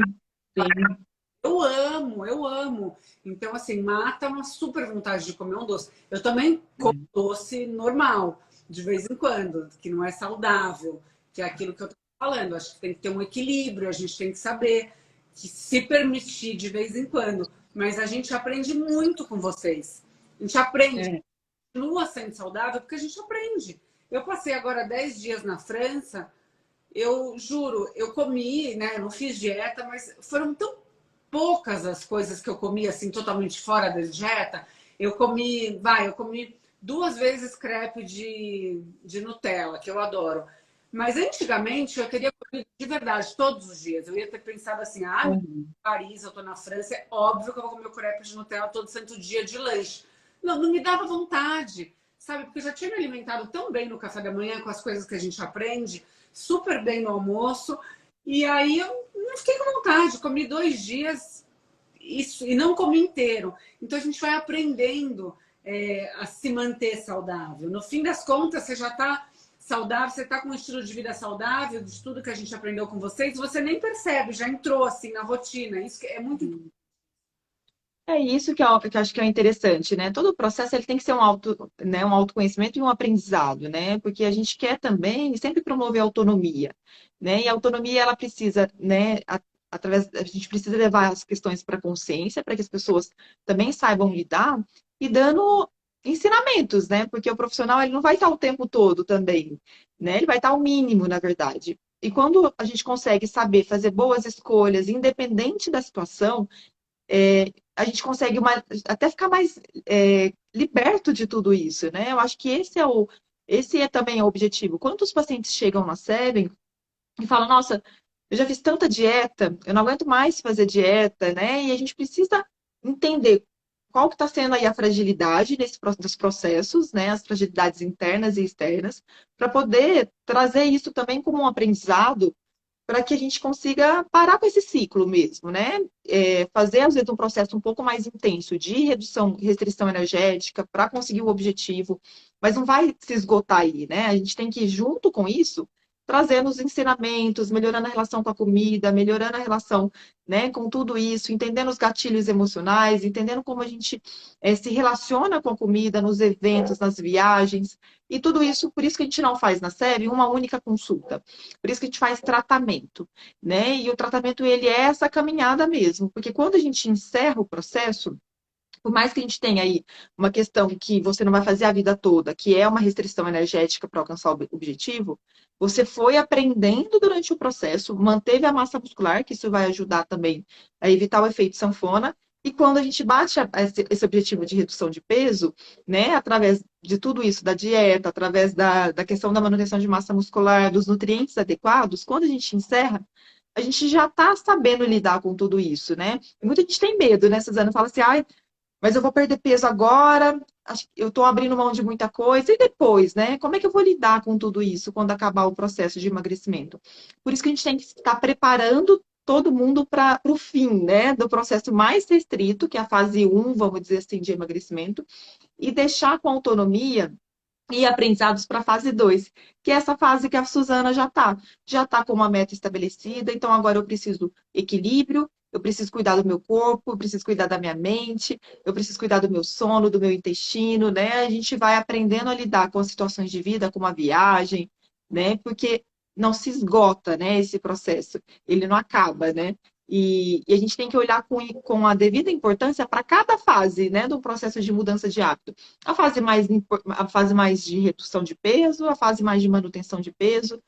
Eu amo, eu amo. Então, assim, mata uma super vontade de comer um doce. Eu também como doce normal, de vez em quando, que não é saudável, que é aquilo que eu tô falando. Acho que tem que ter um equilíbrio, a gente tem que saber que se permitir de vez em quando. Mas a gente aprende muito com vocês. A gente aprende, É. continua sendo saudável, porque a gente aprende. Eu passei agora 10 dias na França, eu juro, eu comi, né? Eu não fiz dieta, mas foram tão poucas as coisas que eu comi assim totalmente fora da dieta. Eu comi 2 vezes crepe de Nutella, que eu adoro. Mas antigamente eu teria comido de verdade todos os dias. Eu ia ter pensado assim: ah, em Uhum. Paris, eu tô na França, é óbvio que eu vou comer o crepe de Nutella todo santo dia de lanche. Não, não me dava vontade, sabe? Porque eu já tinha me alimentado tão bem no café da manhã com as coisas que a gente aprende, super bem no almoço. E aí eu não fiquei com vontade, comi 2 dias isso, e não comi inteiro. Então a gente vai aprendendo a se manter saudável. No fim das contas, você já está saudável, você está com um estilo de vida saudável, de tudo que a gente aprendeu com vocês, você nem percebe, já entrou assim na rotina. Isso é muito importante. É isso que eu acho que é interessante, né? Todo o processo ele tem que ser né, um autoconhecimento e um aprendizado, né? Porque a gente quer também sempre promover a autonomia, né? E a autonomia ela precisa, né? Através a gente precisa levar as questões para a consciência, para que as pessoas também saibam lidar e dando ensinamentos, né? Porque o profissional ele não vai estar o tempo todo também, né? Ele vai estar o mínimo, na verdade. E quando a gente consegue saber fazer boas escolhas, independente da situação, a gente consegue até ficar mais liberto de tudo isso, né? Eu acho que esse é também o objetivo. Quantos pacientes chegam na série e falam, nossa, eu já fiz tanta dieta, eu não aguento mais fazer dieta, né? E a gente precisa entender qual que está sendo aí a fragilidade dos processos, né? As fragilidades internas e externas, para poder trazer isso também como um aprendizado para que a gente consiga parar com esse ciclo mesmo, né? Fazer, às vezes, um processo um pouco mais intenso de restrição energética para conseguir o objetivo, mas não vai se esgotar aí, né? A gente tem que ir junto com isso, trazendo os ensinamentos, melhorando a relação com a comida, melhorando a relação, né, com tudo isso, entendendo os gatilhos emocionais, entendendo como a gente se relaciona com a comida nos eventos, nas viagens, e tudo isso, por isso que a gente não faz na série uma única consulta. Por isso que a gente faz tratamento, né? E o tratamento, ele é essa caminhada mesmo, porque quando a gente encerra o processo, por mais que a gente tenha aí uma questão que você não vai fazer a vida toda, que é uma restrição energética para alcançar o objetivo, você foi aprendendo durante o processo, manteve a massa muscular, que isso vai ajudar também a evitar o efeito sanfona. E quando a gente bate esse objetivo de redução de peso, né, através de tudo isso, da dieta, através da questão da manutenção de massa muscular, dos nutrientes adequados, quando a gente encerra, a gente já está sabendo lidar com tudo isso, né? E muita gente tem medo, né, Suzana? Fala assim, ai, mas eu vou perder peso agora, eu estou abrindo mão de muita coisa, e depois, né? Como é que eu vou lidar com tudo isso quando acabar o processo de emagrecimento? Por isso que a gente tem que estar preparando todo mundo para o fim, né? Do processo mais restrito, que é a fase um, vamos dizer assim, de emagrecimento, e deixar com autonomia e aprendizados para a fase 2, que é essa fase que a Suzana já está com uma meta estabelecida, então agora eu preciso equilíbrio, eu preciso cuidar do meu corpo, eu preciso cuidar da minha mente, eu preciso cuidar do meu sono, do meu intestino, né? A gente vai aprendendo a lidar com as situações de vida, como a viagem, né? Porque não se esgota, né, esse processo, ele não acaba, né? E a gente tem que olhar com a devida importância para cada fase, né, do processo de mudança de hábito. A fase mais de redução de peso, a fase mais de manutenção de peso.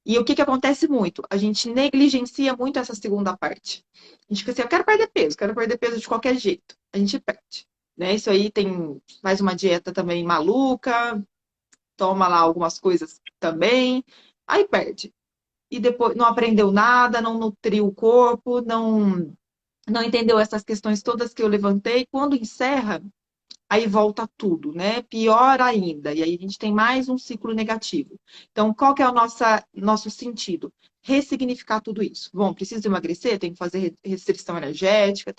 E o que que acontece muito? A gente negligencia muito essa segunda parte. A gente fica assim, eu quero perder peso de qualquer jeito. A gente perde. Né? Isso aí faz uma dieta também maluca, toma lá algumas coisas também, aí perde. E depois não aprendeu nada, não nutriu o corpo, não entendeu essas questões todas que eu levantei, quando encerra, aí volta tudo, né? Pior ainda. E aí a gente tem mais um ciclo negativo. Então, qual que é o nosso sentido? Ressignificar tudo isso. Bom, preciso emagrecer, tenho que fazer restrição energética,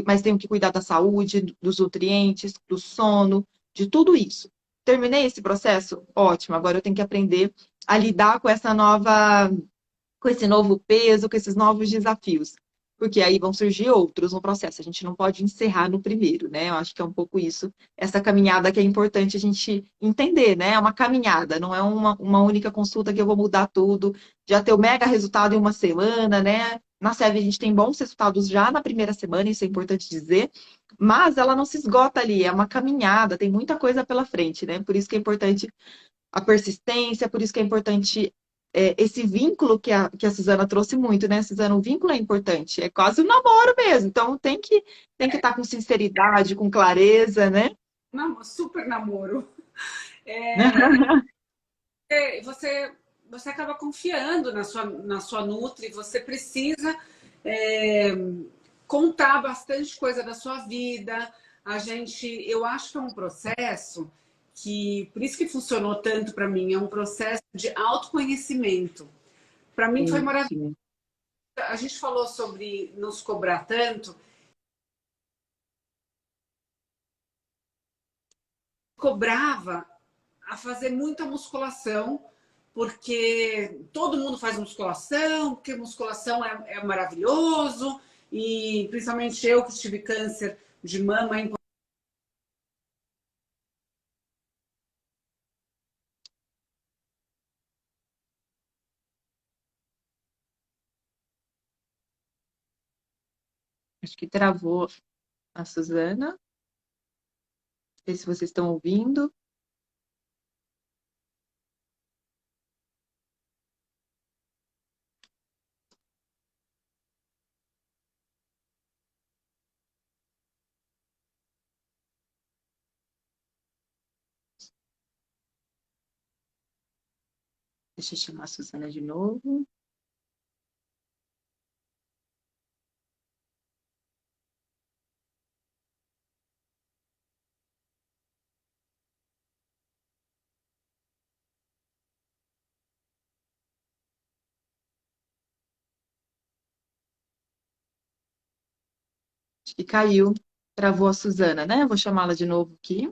mas tenho que cuidar da saúde, dos nutrientes, do sono, de tudo isso. Terminei esse processo? Ótimo. Agora eu tenho que aprender a lidar com esse novo peso, com esses novos desafios. Porque aí vão surgir outros no processo. A gente não pode encerrar no primeiro, né? Eu acho que é um pouco isso, essa caminhada que é importante a gente entender, né? É uma caminhada, não é uma única consulta que eu vou mudar tudo, já ter o mega resultado em uma semana, né? Na SEV a gente tem bons resultados já na primeira semana, isso é importante dizer, mas ela não se esgota ali, é uma caminhada, tem muita coisa pela frente, né? Por isso que é importante a persistência, por isso que é importante esse vínculo que a Suzana trouxe muito, né, Suzana? O vínculo é importante, é quase um namoro mesmo, então tem que estar com sinceridade, com clareza, né? Super namoro. Você, você acaba confiando na sua Nutri, você precisa é, contar bastante coisa da sua vida. Eu acho que é um processo que, por isso que funcionou tanto para mim, é um processo de autoconhecimento. Para mim foi Sim, maravilhoso. sim. A gente falou sobre nos cobrar tanto, cobrava a fazer muita musculação, porque todo mundo faz musculação, porque musculação é maravilhoso, e principalmente eu que tive câncer de mama. Acho que travou a Suzana. Não sei se vocês estão ouvindo. Deixa eu chamar a Suzana de novo. Acho que caiu. Travou a Suzana, né? Vou chamá-la de novo aqui.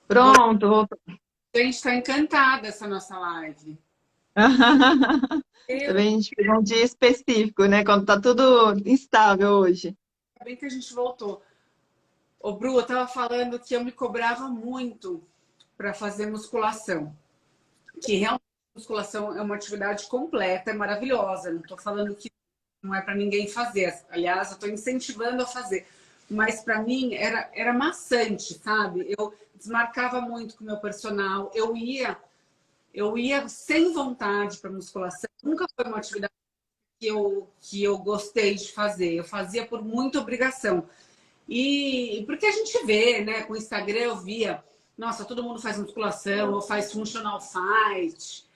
Pronto. A gente está encantada essa nossa live. Eu, Também a gente pegou um dia específico, né? Quando tá tudo instável hoje. ainda bem que a gente voltou. Ô, Bru, eu tava falando que eu me cobrava muito para fazer musculação. Que realmente musculação é uma atividade completa, é maravilhosa. Não estou falando que não é para ninguém fazer. Aliás, eu estou incentivando a fazer. Mas para mim era maçante, sabe? Eu desmarcava muito com o meu personal. Eu ia sem vontade para musculação. Nunca foi uma atividade que eu gostei de fazer. Eu fazia por muita obrigação. E porque a gente vê, né? Com o Instagram eu via, nossa, todo mundo faz musculação, ou faz functional fight,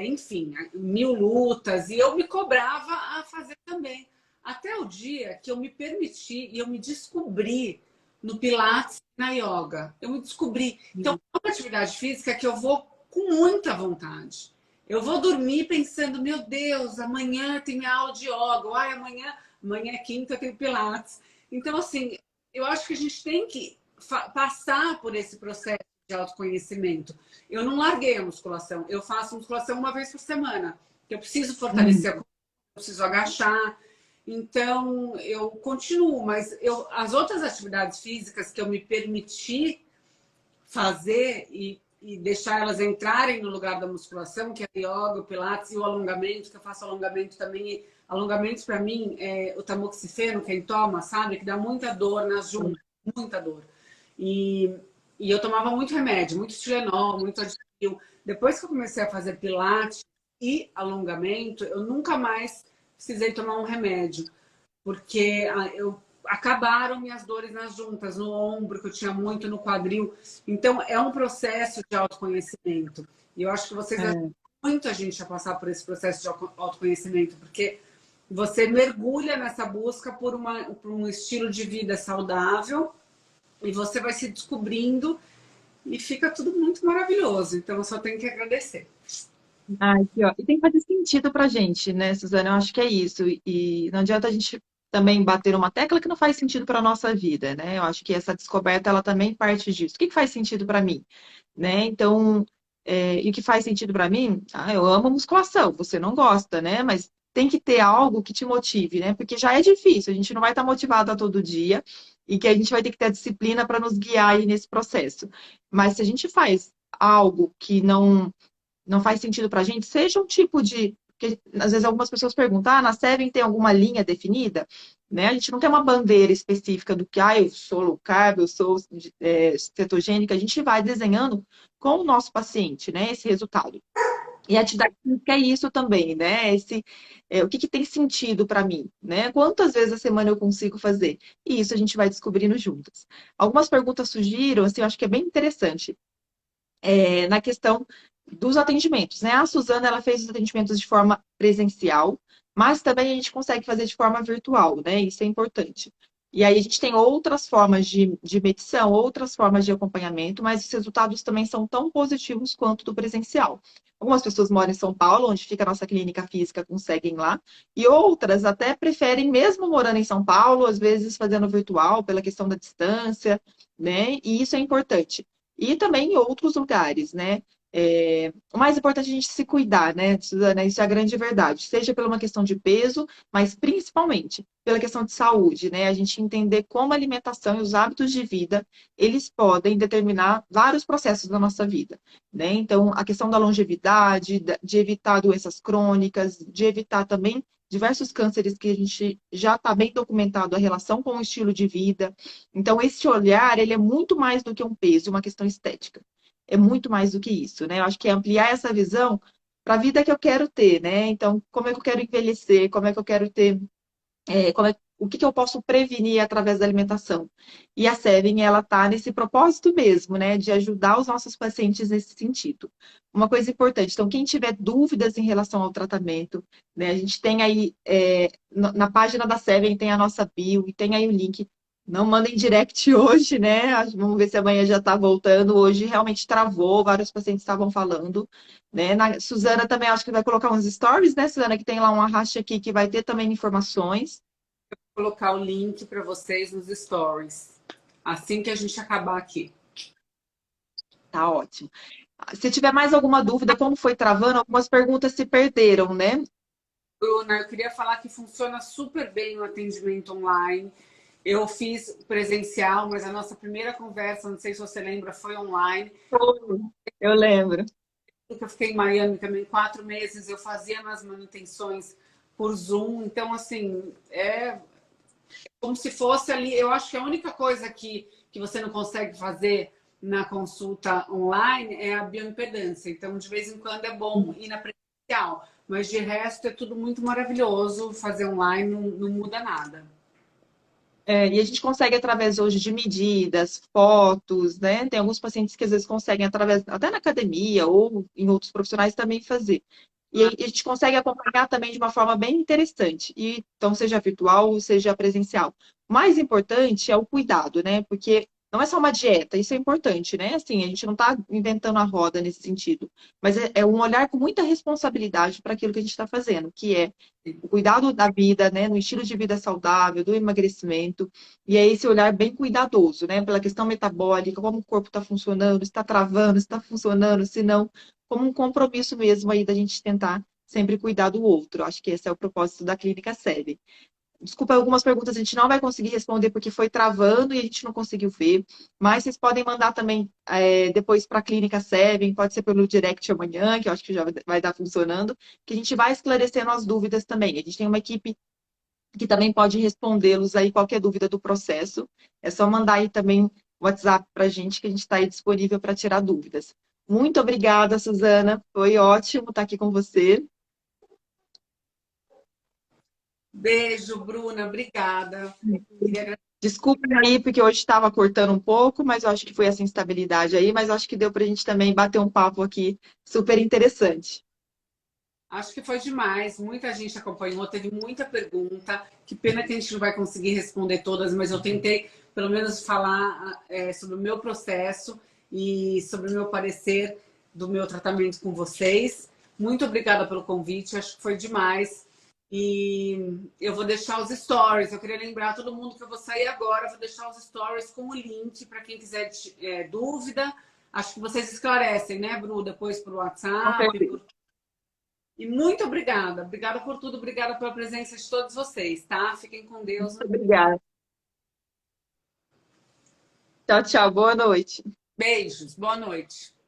enfim, mil lutas, e eu me cobrava a fazer também. Até o dia que eu me permiti e eu me descobri no Pilates e na yoga. Eu me descobri. Então, é uma atividade física que eu vou com muita vontade. Eu vou dormir pensando, meu Deus, amanhã tem minha aula de yoga, ai, amanhã é quinta, eu tenho Pilates. Então, assim, eu acho que a gente tem que passar por esse processo de autoconhecimento. Eu não larguei a musculação, eu faço musculação uma vez por semana. Eu preciso fortalecer a coluna, eu preciso agachar. Então, eu continuo, mas as outras atividades físicas que eu me permiti fazer e deixar elas entrarem no lugar da musculação, que é a yoga, o pilates e o alongamento, que eu faço alongamento também. Alongamentos, para mim, é o tamoxifeno, quem toma, sabe? Que dá muita dor nas juntas. muita dor. E, e eu tomava muito remédio, muito Tilenol, muito Advil. Depois que eu comecei a fazer pilates e alongamento, eu nunca mais precisei tomar um remédio, porque acabaram minhas dores nas juntas, no ombro, que eu tinha muito, no quadril. Então, é um processo de autoconhecimento. E eu acho que vocês ajudam muito a gente a passar por esse processo de autoconhecimento, porque você mergulha nessa busca por um estilo de vida saudável e você vai se descobrindo e fica tudo muito maravilhoso. Então, eu só tenho que agradecer. Ai, que ó. E tem que fazer sentido pra gente, né, Suzana? Eu acho que é isso. E não adianta a gente também bater uma tecla que não faz sentido para a nossa vida, né? Eu acho que essa descoberta, ela também parte disso. O que que faz sentido para mim, né? Então, e o que faz sentido para mim? Ah, eu amo musculação, você não gosta, né? Mas tem que ter algo que te motive, né? Porque já é difícil, a gente não vai estar motivado a todo dia e que a gente vai ter que ter a disciplina para nos guiar aí nesse processo. Mas se a gente faz algo que não faz sentido para a gente, seja um tipo de. Porque às vezes algumas pessoas perguntam, na Seven tem alguma linha definida? Né? A gente não tem uma bandeira específica do que, eu sou low carb, eu sou cetogênica, a gente vai desenhando com o nosso paciente, né, esse resultado. E a atividade física é isso também, né? O que que tem sentido para mim, né? Quantas vezes a semana eu consigo fazer? E isso a gente vai descobrindo juntas. Algumas perguntas surgiram, assim, eu acho que é bem interessante na questão dos atendimentos, né? A Suzana, ela fez os atendimentos de forma presencial, mas também a gente consegue fazer de forma virtual, né? Isso é importante. E aí a gente tem outras formas de medição, outras formas de acompanhamento, mas os resultados também são tão positivos quanto do presencial. Algumas pessoas moram em São Paulo, onde fica a nossa clínica física, conseguem lá, e outras até preferem, mesmo morando em São Paulo, às vezes fazendo virtual, pela questão da distância, né? E isso é importante. E também em outros lugares, né? O mais importante é a gente se cuidar, né, Suzana? Isso é a grande verdade. Seja por uma questão de peso, mas principalmente pela questão de saúde, né? A gente entender como a alimentação e os hábitos de vida, eles podem determinar vários processos da nossa vida, né? Então, a questão da longevidade, de evitar doenças crônicas, de evitar também diversos cânceres que a gente já está bem documentado a relação com o estilo de vida. Então, esse olhar, ele é muito mais do que um peso, uma questão estética. É muito mais do que isso, né? Eu acho que é ampliar essa visão para a vida que eu quero ter, né? Então, como é que eu quero envelhecer? Como é que eu quero ter o que que eu posso prevenir através da alimentação? E a Seven, ela está nesse propósito mesmo, né, de ajudar os nossos pacientes nesse sentido. Uma coisa importante, então, quem tiver dúvidas em relação ao tratamento, né, a gente tem aí, na página da Seven tem a nossa bio e tem aí o link. Não mandem direct hoje, né? Vamos ver se amanhã já está voltando. Hoje realmente travou, vários pacientes estavam falando, né? Suzana também acho que vai colocar uns stories, né, Suzana, que tem lá um arraste aqui que vai ter também informações. Vou colocar o link para vocês nos stories, assim que a gente acabar aqui. Tá ótimo. Se tiver mais alguma dúvida, como foi travando, algumas perguntas se perderam, né? Bruna, eu queria falar que funciona super bem o atendimento online. Eu fiz presencial, mas a nossa primeira conversa, não sei se você lembra, foi online. Eu lembro. Eu fiquei em Miami também 4 meses, eu fazia nas manutenções por Zoom. Então, assim, é como se fosse ali. Eu acho que a única coisa que você não consegue fazer na consulta online é a bioimpedância. Então, de vez em quando é bom ir na presencial. Mas de resto é tudo muito maravilhoso. Fazer online não muda nada. E a gente consegue através hoje de medidas, fotos, né? Tem alguns pacientes que às vezes conseguem através, até na academia ou em outros profissionais também fazer. E aí a gente consegue acompanhar também de uma forma bem interessante. E, então, seja virtual ou seja presencial. O mais importante é o cuidado, né? Porque não é só uma dieta, isso é importante, né? Assim, a gente não está inventando a roda nesse sentido. Mas é um olhar com muita responsabilidade para aquilo que a gente está fazendo, que é o cuidado da vida, né, no estilo de vida saudável, do emagrecimento, e é esse olhar bem cuidadoso, né, pela questão metabólica, como o corpo está funcionando, se está travando, se está funcionando, se não, como um compromisso mesmo aí da gente tentar sempre cuidar do outro. Acho que esse é o propósito da Clínica Sebe. Desculpa, algumas perguntas a gente não vai conseguir responder porque foi travando e a gente não conseguiu ver, mas vocês podem mandar também depois para a Clínica Seven, pode ser pelo direct amanhã, que eu acho que já vai estar funcionando, que a gente vai esclarecendo as dúvidas também. A gente tem uma equipe que também pode respondê-los aí qualquer dúvida do processo. É só mandar aí também o WhatsApp para a gente, que a gente está aí disponível para tirar dúvidas. Muito obrigada, Suzana. Foi ótimo estar aqui com você. Beijo, Bruna. Obrigada. Queria agradecer. Desculpa aí, porque hoje estava cortando um pouco, mas eu acho que foi essa instabilidade aí, mas eu acho que deu para a gente também bater um papo aqui super interessante. Acho que foi demais. Muita gente acompanhou, teve muita pergunta. Que pena que a gente não vai conseguir responder todas, mas eu tentei, pelo menos, falar sobre o meu processo e sobre o meu parecer do meu tratamento com vocês. Muito obrigada pelo convite, acho que foi demais. E eu vou deixar os stories. Eu queria lembrar todo mundo que eu vou sair agora. Eu vou deixar os stories com o link para quem quiser dúvida. Acho que vocês esclarecem, né, Bru? Depois por Com WhatsApp, certeza. e muito obrigada. Obrigada por tudo. Obrigada pela presença de todos vocês, tá? Fiquem com Deus. Muito obrigada. Tchau, tchau. Boa noite. Beijos. Boa noite.